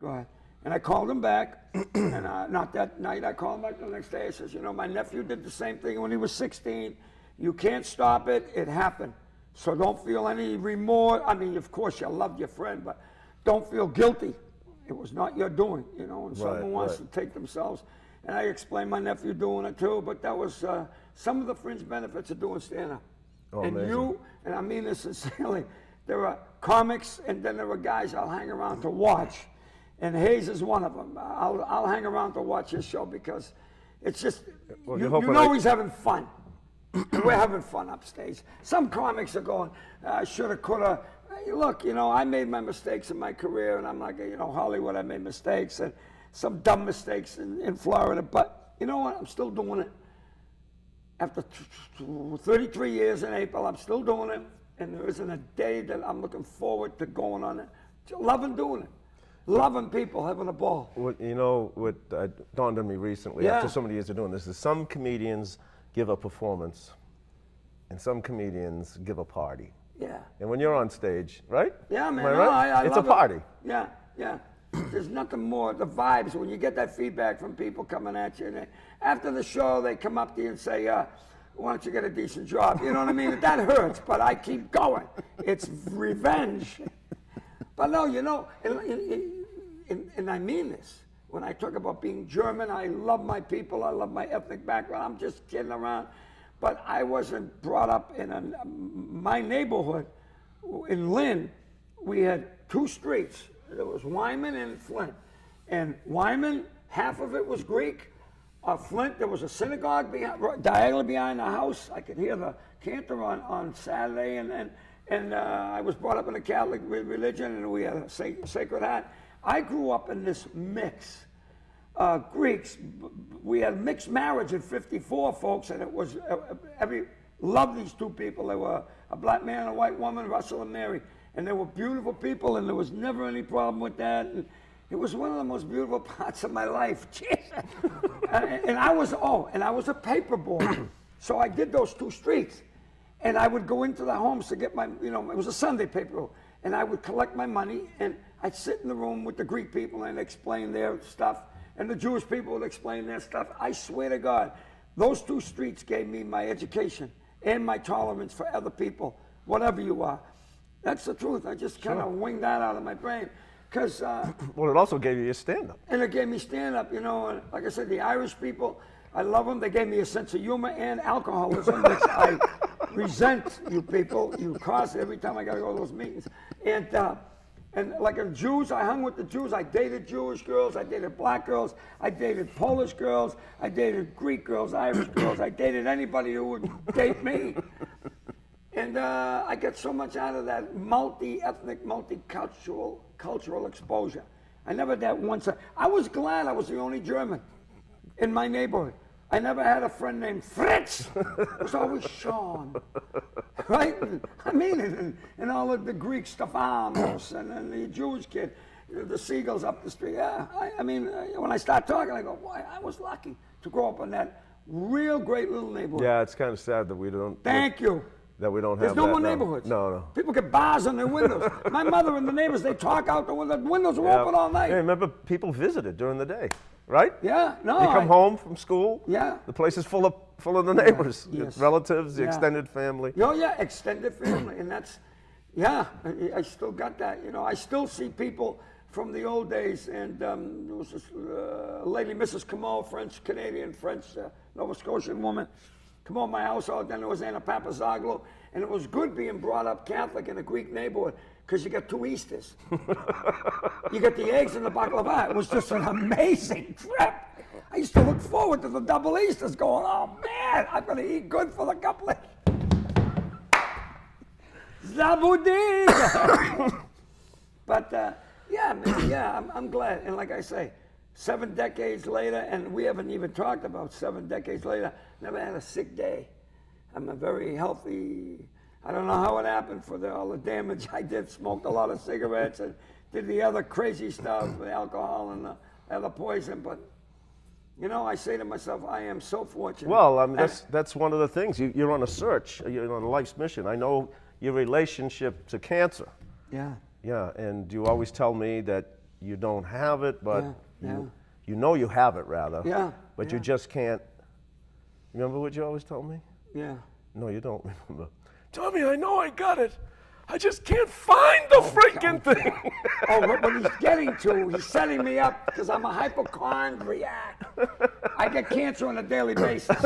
Go ahead. And I called him back, and not that night, I called him back the next day. I says, you know, my nephew did the same thing when he was 16. You can't stop it. It happened. So don't feel any remorse. I mean, of course, you loved your friend, but don't feel guilty. It was not your doing, you know, and someone wants to take themselves. And I explained my nephew doing it too, but that was some of the fringe benefits of doing stand-up. Oh, and amazing. you, and I mean this sincerely, there are comics and then there are guys I'll hang around to watch. And Hayes is one of them. I'll hang around to watch his show because it's just, well, you know he's having fun. We're having fun upstage. Some comics are going, shoulda, coulda. Hey, look, you know, I made my mistakes in my career, and I'm like, you know, Hollywood, I made mistakes, and some dumb mistakes in Florida. But you know what? I'm still doing it. After 33 years in April, I'm still doing it, and there isn't a day that I'm looking forward to going on it. Loving doing it. Loving people, having a ball. You know, what dawned on me recently, after so many years of doing this, is some comedians give a performance, and some comedians give a party. Yeah. And when you're on stage, right? Yeah, man. Am I No, right? It's a party. It. Yeah, yeah. There's nothing more. The vibes, when you get that feedback from people coming at you, and after the show, they come up to you and say, why don't you get a decent job? You know what I mean? That hurts, but I keep going. It's revenge. But no, you know, and I mean this. When I talk about being German, I love my people, I love my ethnic background, I'm just kidding around. But I wasn't brought up in my neighborhood. In Lynn, we had two streets. There was Wyman and Flint. And Wyman, half of it was Greek. Flint, there was a synagogue diagonally behind the house. I could hear the cantor on Saturday, and I was brought up in a Catholic religion, and we had a sacred heart. I grew up in this mix. Greeks, we had mixed marriage in '54, folks, and it was, loved these two people. They were a black man and a white woman, Russell and Mary, and they were beautiful people, and there was never any problem with that. And it was one of the most beautiful parts of my life. and I was a paper boy, so I did those two streets. And I would go into the homes to get my, you know, it was a Sunday paper, and I would collect my money, and I'd sit in the room with the Greek people and explain their stuff, and the Jewish people would explain their stuff. I swear to God, those two streets gave me my education and my tolerance for other people, whatever you are. That's the truth. I just kind of winged that out of my brain. Because well, it also gave you your stand-up. And it gave me stand-up, you know, and like I said, the Irish people, I love them. They gave me a sense of humor and alcoholism, which I resent, you people. You cost every time I got to go to those meetings. And like the Jews, I hung with the Jews. I dated Jewish girls. I dated black girls. I dated Polish girls. I dated Greek girls, Irish girls. I dated anybody who would date me. And I get so much out of that multi-ethnic, cultural exposure. I never had that once. I was glad I was the only German in my neighborhood. I never had a friend named Fritz. It was always Sean, right? And, I mean, and all of the Greek Stefanos and the Jewish kid, the Seagulls up the street. Yeah, I mean, when I start talking, I go, boy, I was lucky to grow up in that real great little neighborhood. Yeah, it's kind of sad that we don't. Thank you. That we don't There's have no that more now. neighborhoods. No. People get bars on their windows. My mother and the neighbors, they talk out the window. The windows were open all night. Yeah, remember, people visited during the day, right? Yeah, no. You come home from school. Yeah. The place is full of the neighbors, Yes. relatives, the extended family. Oh yeah, extended family, and that's, yeah. I still got that. You know, I still see people from the old days, and there was this lady, Mrs. Camo, Canadian, French, Nova Scotian woman. Come on my house, then there was Anna Papazoglu, and it was good being brought up Catholic in a Greek neighborhood because you got two Easters. You got the eggs and the baklava. It was just an amazing trip. I used to look forward to the double Easters going, oh man, I'm going to eat good for the couple of... Zabudin! But yeah, man, yeah, I'm glad. And like I say, 7 decades later, and we haven't even talked about 7 decades later, never had a sick day. I'm a very healthy, I don't know how it happened for all the damage I did, smoked a lot of cigarettes and did the other crazy stuff, the alcohol and the other poison, but you know, I say to myself, I am so fortunate. Well, I mean, that's one of the things. You're on a search, you're on a life's mission. I know your relationship to cancer. Yeah. Yeah, and you always tell me that you don't have it, but Yeah. you know you have it, rather. Yeah. But you just can't. Remember what you always told me? Yeah. No, you don't remember. Tommy, I know I got it. I just can't find the freaking thing. Oh, what he's getting to, he's setting me up because I'm a hypochondriac. I get cancer on a daily basis.